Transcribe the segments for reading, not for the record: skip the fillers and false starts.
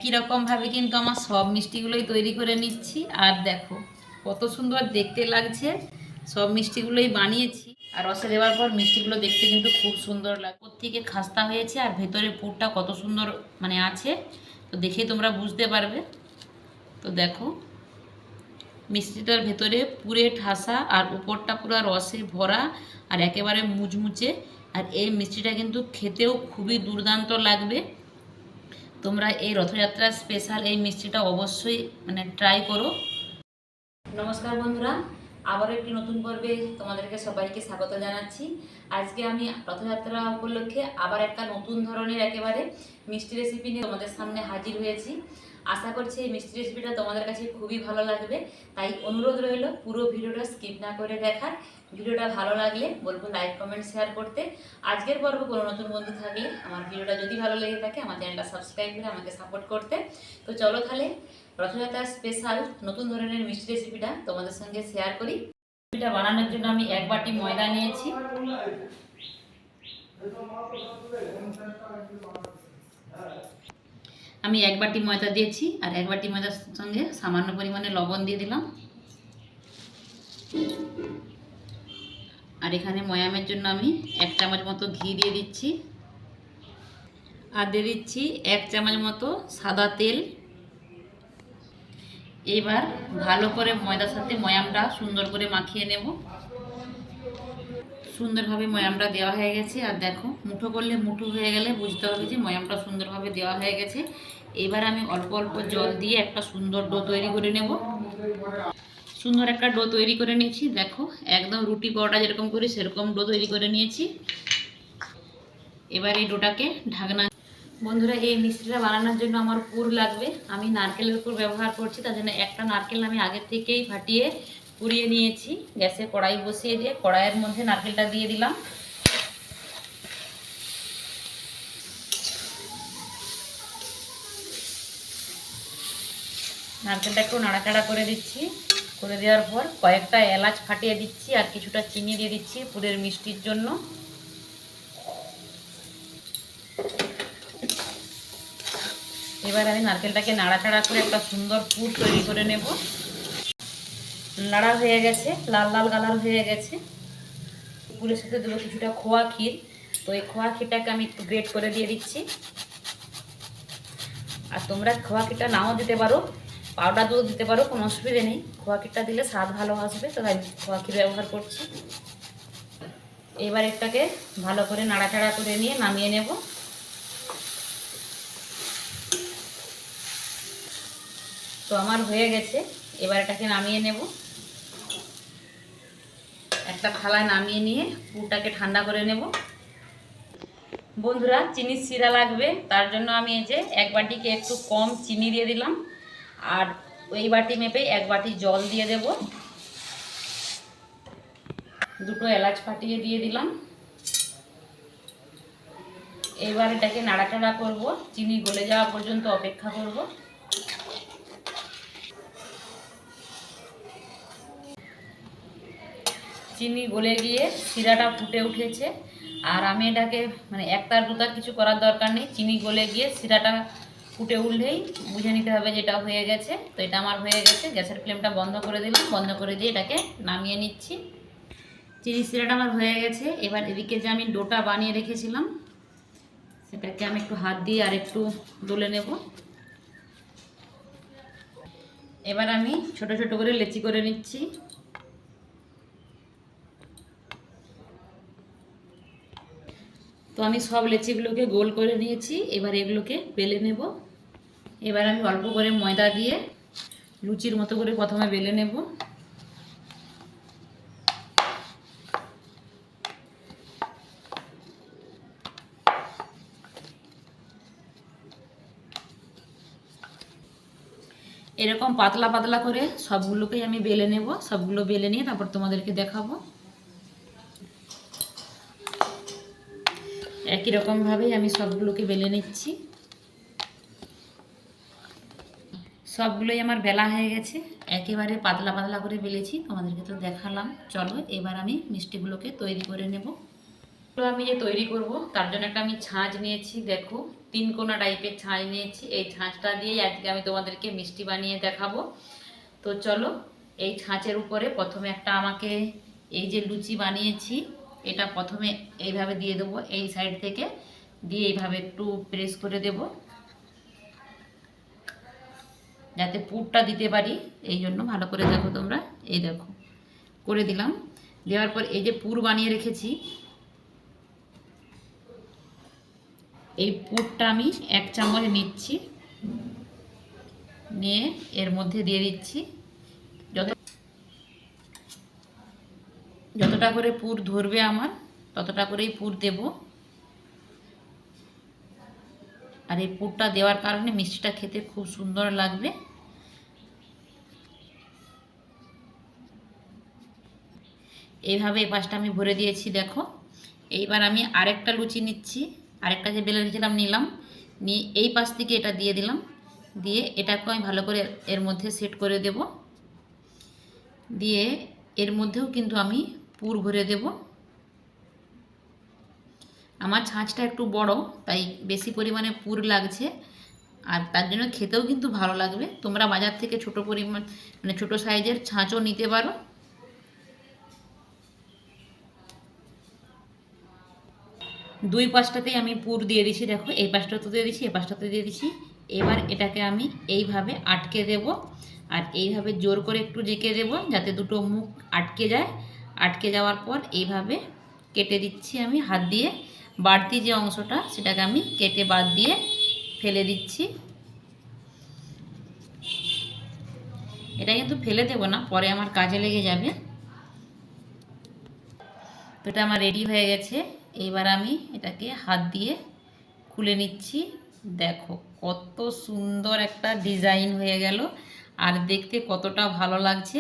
কীরকমভাবে কিন্তু আমার সব মিষ্টিগুলোই তৈরি করে নিচ্ছি। আর দেখো কত সুন্দর দেখতে লাগছে। সব মিষ্টিগুলোই বানিয়েছি আর রসে দেওয়ার পর মিষ্টিগুলো দেখতে কিন্তু খুব সুন্দর লাগে। ওর থেকে খাস্তা হয়েছে আর ভেতরে পুরটা কত সুন্দর আছে, তো দেখেই তোমরা বুঝতে পারবে। তো দেখো মিষ্টিটার ভেতরে পুরে ঠাসা আর উপরটা পুরো রসে ভরা আর একেবারে মুচমুচে। আর এই মিষ্টিটা কিন্তু খেতেও খুবই দুর্দান্ত লাগবে। তোমরা এই রথযাত্রার স্পেশাল এই মিষ্টিটা অবশ্যই ট্রাই করো। নমস্কার বন্ধুরা, আবার একটি নতুন পর্বে তোমাদেরকে সবাইকে স্বাগত জানাচ্ছি। আজকে আমি রথযাত্রা উপলক্ষে আবার একটা নতুন ধরনের একেবারে মিষ্টি রেসিপি নিয়ে তোমাদের সামনে হাজির হয়েছি। আশা করছি এই মিষ্টি রেসিপিটা তোমাদের কাছে খুবই ভালো লাগবে, তাই অনুরোধ রইল পুরো ভিডিওটা স্কিপ না করে দেখার। ভিডিওটা ভালো লাগলে বলবো লাইক কমেন্ট শেয়ার করতে। আজকের পর্ব কোনো নতুন বন্ধু থাকলে আমার ভিডিওটা যদি ভালো লেগে থাকে আমার চ্যানেলটা সাবস্ক্রাইব করে আমাকে সাপোর্ট করতে। তো চলো তাহলে রথযাত্রার স্পেশাল নতুন ধরনের মিষ্টি রেসিপিটা তোমাদের সঙ্গে শেয়ার করি। রেসিপিটা বানানোর জন্য আমি 1 বাটি ময়দা নিয়েছি। আমি 1 বাটি ময়দা দিয়েছি আর 1 বাটি ময়দার সঙ্গে সামান্য পরিমাণে লবণ দিয়ে দিলাম। আর এখানে ময়ামের জন্য আমি 1 চামচ মতো ঘি দিয়ে দিচ্ছি আর দিয়ে দিচ্ছি 1 চামচ মতো সাদা তেল। এবার ভালো করে ময়দার সাথে ময়ামটা সুন্দর করে মাখিয়ে নেব। সুন্দরভাবে ময়ামটা দেওয়া হয়ে গেছে। আর দেখো মুঠো করলে মুঠো হয়ে গেলে বুঝতে হবে যে ময়ামটা সুন্দরভাবে দেওয়া হয়ে গেছে। এবার আমি অল্প অল্প জল দিয়ে একটা সুন্দর ডো তৈরি করে নেব। সুন্দর একটা ডো তৈরি করে নিয়েছি। দেখো একদম রুটি পরোটা যেরকম করি সেরকম ডো তৈরি করে নিয়েছি। এবার এই ডোটাকে ঢাকনা। বন্ধুরা, এই মিষ্টিটা বানানোর জন্য আমার পুর লাগবে। আমি নারকেলের পুর ব্যবহার করছি, তার জন্য একটা নারকেল আমি আগে থেকেই ফাটিয়ে পুড়িয়ে নিয়েছি। গ্যাসে কড়াই বসিয়ে দিয়ে কড়াইয়ের মধ্যে নারকেলটা দিয়ে দিলাম। নারকেলটা একটু নাড়াচাড়া করে দিচ্ছি। করে দেওয়ার পর কয়েকটা এলাচ ফাটিয়ে দিচ্ছি আর কিছুটা চিনি দিয়ে দিচ্ছি পুরের মিষ্টির জন্য। এবার আমি নারকেলটাকে নাড়াচাড়া করে একটা সুন্দর পুর তৈরি করে নেব। নাড়া হয়ে গেছে, লাল লাল কালার হয়ে গেছে। পুরের সাথে দেবো কিছুটা খোয়া ক্ষীর। তো এই খোয়া ক্ষীরটাকে আমি একটু গ্রেট করে দিয়ে দিচ্ছি। আর তোমরা খোয়া ক্ষীরটা নাও দিতে পারো, পাউডার দুধ দিতে পারো, কোনো অসুবিধে নেই। খোয়া ক্ষীরটা দিলে স্বাদ ভালো আসবে, তো আমি খোয়া ক্ষীর ব্যবহার করছি। এবার এটাকে ভালো করে নাড়াচাড়া করে নিয়ে নামিয়ে নেব। তো আমার হয়ে গেছে, এবার এটাকে নামিয়ে নেব। একটা থালায় নামিয়ে নিয়ে পুরটাকে ঠান্ডা করে নেব। বন্ধুরা, চিনির শিরা লাগবে, তার জন্য আমি এই যে 1 বাটিকে একটু কম চিনি দিয়ে দিলাম। আর ওই বাটি মেপে 1 বাটি জল দিয়ে দেব। দুটো এলাচ ফাটিয়ে দিয়ে দিলাম। এবার এটাকে নাড়াচাড়া করব, চিনি গলে যাওয়া পর্যন্ত অপেক্ষা করব। চিনি গলে গিয়ে শিরাটা ফুটে উঠেছে। আর আমি এটাকে একতার দুতার কিছু করার দরকার নেই। চিনি গলে গিয়ে শিরাটা ফুটে উঠলেই বুঝে নিতে হবে যেটা হয়ে গেছে। তো এটা আমার হয়ে গেছে। গ্যাসের ফ্লেমটা বন্ধ করে দিলাম। বন্ধ করে দিয়ে এটাকে নামিয়ে নিচ্ছি। চিনি শিরাটা আমার হয়ে গেছে। এবার এদিকে যে আমি ডোটা বানিয়ে রেখেছিলাম সেটাকে আমি একটু হাত দিয়ে আর একটু ডলে নেব। এবার আমি ছোট ছোট করে লেচি করে নিচ্ছি। তো আমি সব লেচিগুলোকে গোল করে নিয়েছি। এবার এগুলোকে বেলে নেব। এবার আমি অল্প করে ময়দা দিয়ে লুচির মতো করে প্রথমে বেলে নেব। এরকম পাতলা পাতলা করে সবগুলোকেই আমি বেলে নেব। সবগুলো বেলে নিয়ে তারপর তোমাদেরকে দেখাবো। একই রকমভাবেই আমি সবগুলোকে বেলে নিচ্ছি। সবগুলোই আমার বেলা হয়ে গেছে। একেবারে পাতলা পাতলা করে বেলেছি, তোমাদেরকে তো দেখালাম। চলো এবার আমি মিষ্টিগুলোকে তৈরি করে নেব। তো আমি যে তৈরি করব তার জন্য একটা আমি ছাঁচ নিয়েছি, দেখো 3 কোনা টাইপের ছাঁচ নিয়েছি। এই ছাঁচটা দিয়েই আজকে আমি তোমাদেরকে মিষ্টি বানিয়ে দেখাবো। তো চলো, এই ছাঁচের উপরে প্রথমে একটা আমাকে এই যে লুচি বানিয়েছি এটা প্রথমে এইভাবে দিয়ে দেবো, এই সাইড থেকে দিয়ে এইভাবে একটু প্রেস করে দেব যাতে পুরটা দিতে পারি, এই জন্য ভালো করে দেখো তোমরা। এই দেখো করে দিলাম। দেওয়ার পর এই যে পুর বানিয়ে রেখেছি, এই পুরটা আমি 1 চামচ নিচ্ছি, নিয়ে এর মধ্যে দিয়ে দিচ্ছি। যতটা করে পুর ধরবে আমার ততটা করেই পুর দেব। আর এই পুরটা দেওয়ার কারণে মিষ্টিটা খেতে খুব সুন্দর লাগবে। এইভাবে এই পাশটা আমি ভরে দিয়েছি, দেখো। এইবার আমি আরেকটা লুচি নিচ্ছি, আরেকটা যে বেলে রেখেছিলাম নিলাম, নিয়ে এই পাশ থেকে এটা দিয়ে দিলাম, দিয়ে এটাকে আমি ভালো করে এর মধ্যে সেট করে দেব। দিয়ে এর মধ্যেও কিন্তু আমি পুর ভরে দেব। আমার ছাঁচটা একটু বড়, তাই বেশি পরিমাণে পুর লাগছে, আর তার জন্য খেতেও কিন্তু ভালো লাগবে। তোমরা বাজার থেকে ছোট পরিমাণ মানে ছোট সাইজের ছাঁচও নিতে পারো। দুই পাশটাতেই আমি পুর দিয়ে দিছি, দেখো এই পাশটাতে দিয়ে দিছি, এই পাশটাতে দিয়ে দিছি। এবার এটাকে আমি এইভাবে আটকে দেব, আর এইভাবে জোর করে একটু জেঁকে দেব যাতে দুটো মুখ আটকে যায়। আটকে যাওয়ার পর এইভাবে কেটে দিচ্ছি আমি হাত দিয়ে, বাড়তি যে অংশটা সেটাকে আমি কেটে বাদ দিয়ে ফেলে দিচ্ছি। এটা কিন্তু ফেলে দেব না, পরে আমার কাজে লেগে যাবে। তো এটা আমার রেডি হয়ে গেছে। এইবার আমি এটাকে হাত দিয়ে খুলে নিচ্ছি, দেখো কত সুন্দর একটা ডিজাইন হয়ে গেল, আর দেখতে কতটা ভালো লাগছে।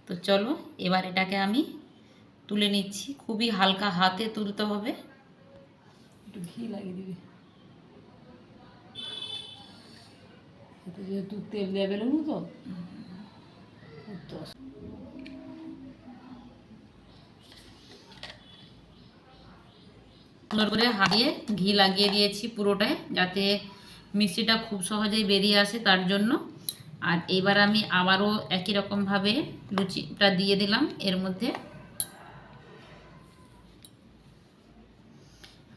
তো চলো এবার এটাকে আমি তুলে নিচ্ছি, খুবই হালকা হাতে তুলতে হবে। একটু ঘি লাগিয়ে দিবি, এতে যেহেতু তেল দেওয়া বেরোনো তো সুন্দর করে হাত দিয়ে ঘি লাগিয়ে দিয়েছি পুরোটায়, যাতে মিষ্টিটা খুব সহজেই বেরিয়ে আসে তার জন্য। আর এইবার আমি আবারও একই রকমভাবে লুচিটা দিয়ে দিলাম এর মধ্যে,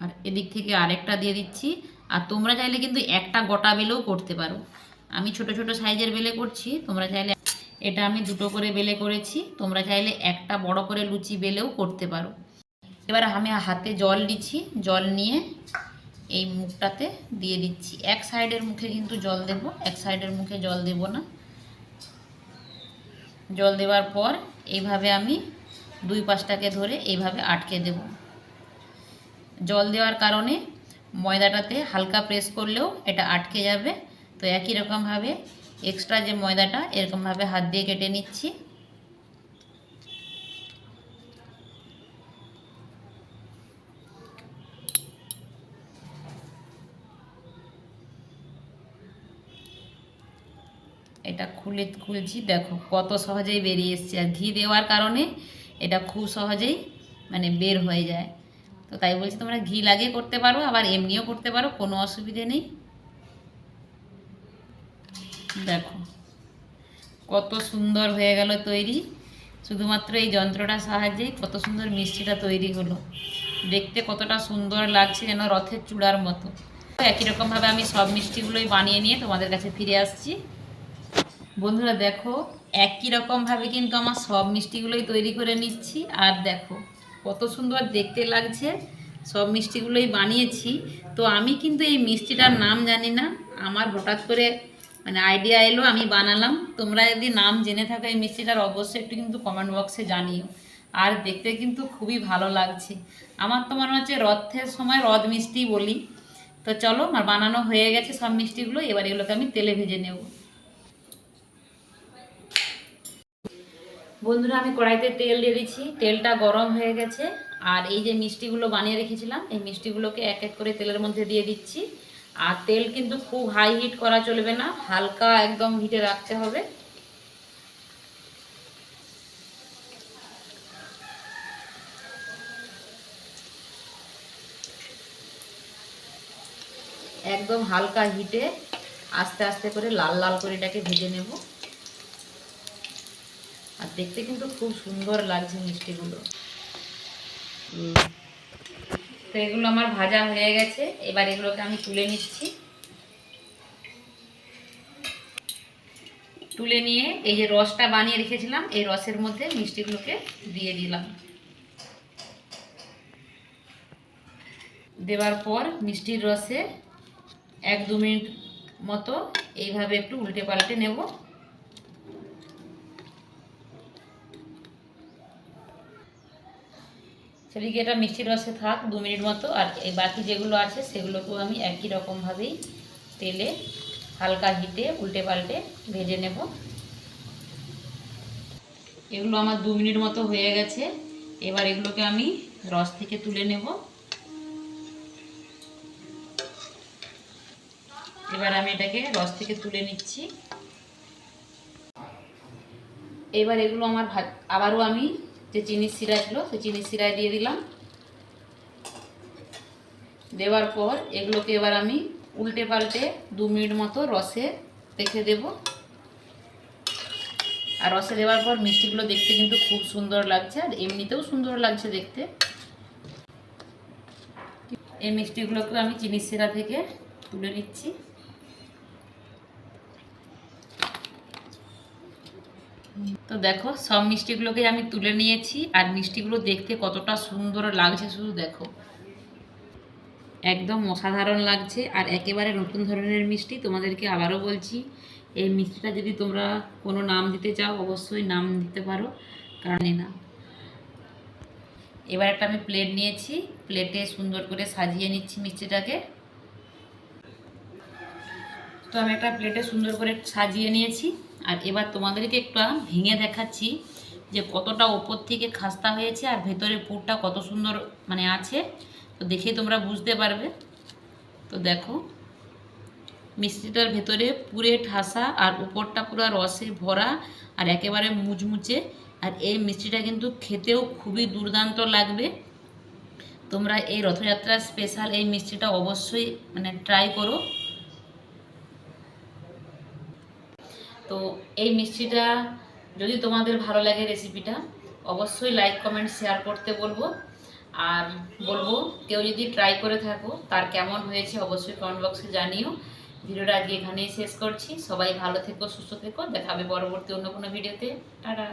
আর এদিক থেকে আরেকটা দিয়ে দিচ্ছি। আর তোমরা চাইলে কিন্তু একটা গোটা বেলেও করতে পারো, আমি ছোট ছোট সাইজের বেলে করছি, তোমরা চাইলে এটা আমি দুটো করে বেলে করেছি, তোমরা চাইলে একটা বড় করে লুচি বেলেও করতে পারো। এবার আমি হাতে জল দিচ্ছি, জল নিয়ে এই মুখটাতে দিয়ে দিচ্ছি। এক সাইডের মুখে কিন্তু জল দেব, এক সাইডের মুখে জল দেব না। জল দেওয়ার পর এইভাবে আমি দুই পাশটাকে ধরে এইভাবে আটকে দেব। জল দেওয়ার কারণে ময়দাটাতে হালকা প্রেস করলেও এটা আটকে যাবে। তো একই রকমভাবে এক্সট্রা যে ময়দাটা এরকমভাবে হাত দিয়ে কেটে নিচ্ছি। এটা খুলছি, দেখো কত সহজেই বেরিয়ে এসছে, আর ঘি দেওয়ার কারণে এটা খুব সহজেই মানে বের হয়ে যায়। তো তাই বলছি তোমরা ঘি লাগিয়ে করতে পারো, আবার এমনিও করতে পারো, কোনো অসুবিধে নেই। দেখো কত সুন্দর হয়ে গেল তৈরি, শুধুমাত্র এই যন্ত্রটার সাহায্যেই কত সুন্দর মিষ্টিটা তৈরি হলো। দেখতে কতটা সুন্দর লাগছে, যেন রথের চূড়ার মতো। একই রকমভাবে আমি সব মিষ্টিগুলোই বানিয়ে নিয়ে তোমাদের কাছে ফিরে আসছি। বন্ধুরা দেখো একই রকমভাবে কিন্তু আমার সব মিষ্টিগুলোই তৈরি করে নিচ্ছি, আর দেখো কত সুন্দর দেখতে লাগছে। সব মিষ্টিগুলোই বানিয়েছি। তো আমি কিন্তু এই মিষ্টিটার নাম জানি না, আমার হঠাৎ করে মানে আইডিয়া এলো, আমি বানালাম। তোমরা যদি নাম জেনে থাকো এই মিষ্টিটার অবশ্যই একটু কিন্তু কমেন্ট বক্সে জানিও। আর দেখতে কিন্তু খুবই ভালো লাগছে। আমার তো মনে হচ্ছে রথের সময় রথ মিষ্টি বলি। তো চলো আমার বানানো হয়ে গেছে সব মিষ্টিগুলো, এবার এগুলোকে আমি তেলে ভেজে নেব। বন্ধুরা আমি কড়াইতে তেল দিয়ে দিচ্ছি, তেলটা গরম হয়ে গেছে। আর এই যে মিষ্টিগুলো বানিয়ে রেখেছিলাম এই মিষ্টিগুলোকে এক এক করে তেলের মধ্যে দিয়ে দিচ্ছি। আর তেল কিন্তু খুব হাই হিট করা চলবে না, হালকা একদম হিটে রাখতে হবে। একদম হালকা হিটে আস্তে আস্তে করে লাল লাল করে এটাকে ভেজে নেব। আর দেখতে কিন্তু খুব সুন্দর লাগছে মিষ্টিগুলো। তো এগুলো আমার ভাজা হয়ে গেছে, এবার এগুলোকে আমি তুলে নিচ্ছি। তুলে নিয়ে এই যে রসটা বানিয়ে রেখেছিলাম, এই রসের মধ্যে মিষ্টিগুলোকে দিয়ে দিলাম। দেওয়ার পর মিষ্টির রসে 1-2 মিনিট মতো এইভাবে একটু উল্টে পাল্টে নেব। সেদিকে এটা মিষ্টির রসে থাক 2 মিনিট মতো। আর এই বাকি যেগুলো আছে সেগুলোকেও আমি একই রকমভাবেই তেলে হালকা হিটে উল্টে পাল্টে ভেজে নেব। এগুলো আমার 2 মিনিট মতো হয়ে গেছে। এবার এগুলোকে আমি রস থেকে তুলে নেব। এবার আমি এটাকে রস থেকে তুলে নিচ্ছি। এবার এগুলো আমার আবারও আমি যে চিনির শিরা ছিল সেই চিনির শিরায় দিয়ে দিলাম। দেওয়ার পর এগুলোকে এবার আমি উল্টে পাল্টে 2 মিনিট মতো রসে রেখে দেব। আর রসে দেওয়ার পর মিষ্টিগুলো দেখতে কিন্তু খুব সুন্দর লাগছে, আর এমনিতেও সুন্দর লাগছে দেখতে। এই মিষ্টিগুলোকে আমি চিনির শিরা থেকে তুলে নিচ্ছি। তো দেখো সব মিষ্টিগুলোকে আমি তুলে নিয়েছি, আর মিষ্টিগুলো দেখতে কতটা সুন্দর লাগছে শুধু দেখো, একদম অসাধারণ লাগছে। আর একেবারে নতুন ধরনের মিষ্টি। তোমাদেরকে আবারও বলছি, এই মিষ্টিটা যদি তোমরা কোনো নাম দিতে চাও অবশ্যই নাম দিতে পারো, কারণ না। এবার একটা আমি প্লেট নিয়েছি, প্লেটে সুন্দর করে সাজিয়ে নিচ্ছি মিষ্টিটাকে। তো আমি একটা প্লেটে সুন্দর করে সাজিয়ে নিয়েছি। আর এবার তোমাদেরকে একটা ভেঙে দেখাচ্ছি যে কতটা ওপর থেকে খাস্তা হয়েছে আর ভেতরে পুরটা কত সুন্দর মানে আছে। তো দেখে তোমরা বুঝতে পারবে। তো দেখো মিষ্টিটার ভেতরে পুরে ঠাসা আর উপরটা পুরো রসে ভরা আর একেবারে মুচমুচে। আর এই মিষ্টিটা কিন্তু খেতেও খুবই দুর্দান্ত লাগবে। তোমরা এই রথযাত্রার স্পেশাল এই মিষ্টিটা অবশ্যই মানে ট্রাই করো। তো এই মিষ্টিটা যদি তোমাদের ভালো লাগে রেসিপিটা অবশ্যই লাইক কমেন্ট শেয়ার করতে বলবো। আর বলবো কেউ যদি ট্রাই করে থাকো তার কেমন হয়েছে অবশ্যই কমেন্ট বক্সে জানিও। ভিডিওটা আজকে এখানেই শেষ করছি। সবাই ভালো থেকো, সুস্থ থেকো। দেখা হবে পরবর্তী অন্য কোনো ভিডিওতে। টাটা।